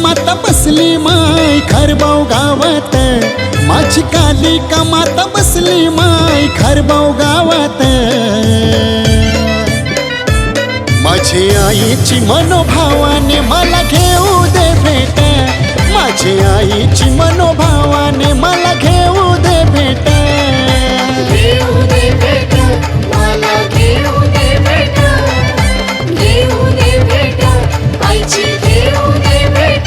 माता बसली माय खारबाव गावात, माझी कालिका माता बसली माय खारबाव गावात। माझी आईची मनोभावाने मला घेऊ दे भेट, माझी आईची मनोभावाने मला घेऊ दे भेट। घेऊ दे भेट, मला घेऊ दे भेट, घेऊ दे भेट, आईची घेऊ दे भेट।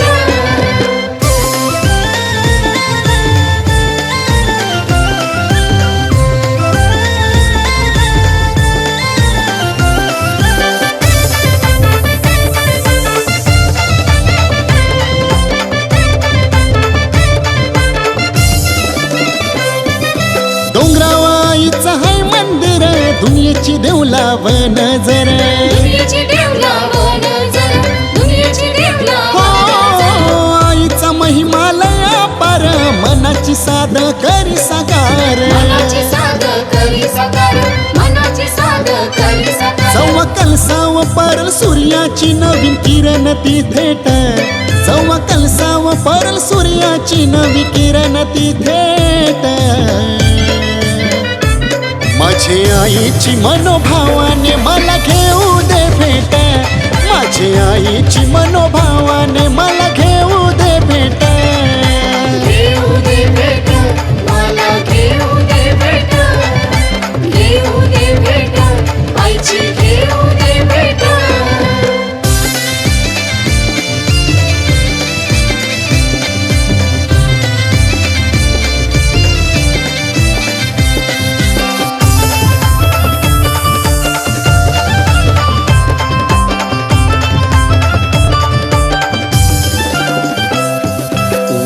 डोंगरावाईचं हाय मंदिर, दुनियेची देवलाव नजर, दुनियेची देवलाव नजर, दुनियेची देवलाव नजर। आईचा महिमा लय अपार, मनाची साध करी साकार, मनाची साध करी साकार, मनाची साध करी साकार। जव्हा कलसाव परल सूर्याची नवीन किरण ती थेट, जव्हा कलसाव परल सूर्याची नवी किरण ती थेट। माझी आईची मनोभावाने मला घेऊ दे भेट, माझी आईची मनोभावाने मला घेऊ दे भेट। घेऊ दे भेट, मला घेऊ दे भेट, घेऊ दे भेट, आईची घेऊ दे भेट।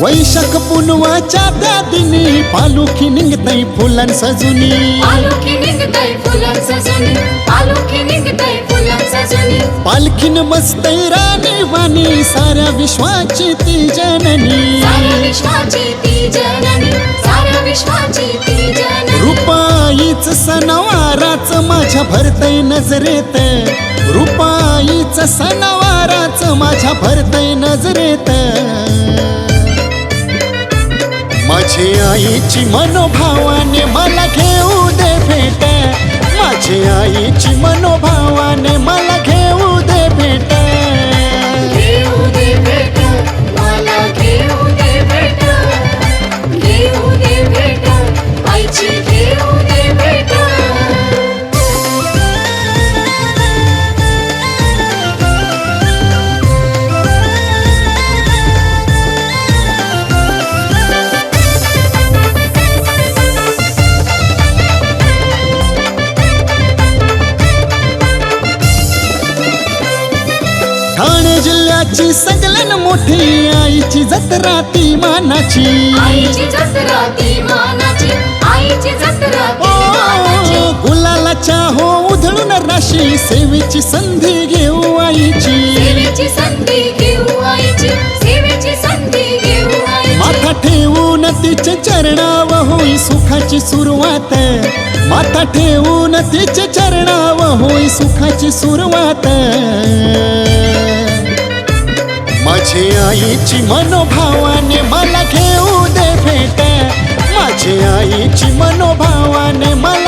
वैशाख पुनवाच्या त्या दिनी पालुखी निघतय फुलां सजुनी, पालखी निघतय फुलां सजुनी, पालखी निघतय फुलां सजुनी। पालखीन बसतय राणी वाणी, साऱ्या विश्वाची ती जननी, साऱ्या विश्वाची ती जननी, साऱ्या विश्वाची ती जननी। रुपाईच सणवाराच माझ्या भरतय नजरेत, रुपाईच सणवाराच माझ्या भरतय नजरेत। माझी आईची मनोभावाने मला घेऊ दे भेट, माझी आईची मनोभावाने मला घेऊ दे भेट। घेऊ दे भेट, मला घेऊ दे भेट, घेऊ दे भेट, आईची घेऊ दे भेट। ठाणे जिल्ह्याची सगळ्यात मोठी आईची जत्रा ती मानाची, आईची जत्रा ती मानाची, आईची जत्रा ती मानाची। गुलालाच्या हो उधळून राशी, सेवेची संधी घेऊ आईची, सेवेची संधी घेऊ आईची, सेवेची संधी घेऊ आईची। माथा ठेवून तिचे चरणाव होई सुखाची सुरुवात, माथा ठेवून तिचे चरणाव होई सुखाची सुरुवात। माझी आईची मनोभावाने मला घेऊ दे भेट, माझी आईची मनोभावाने मला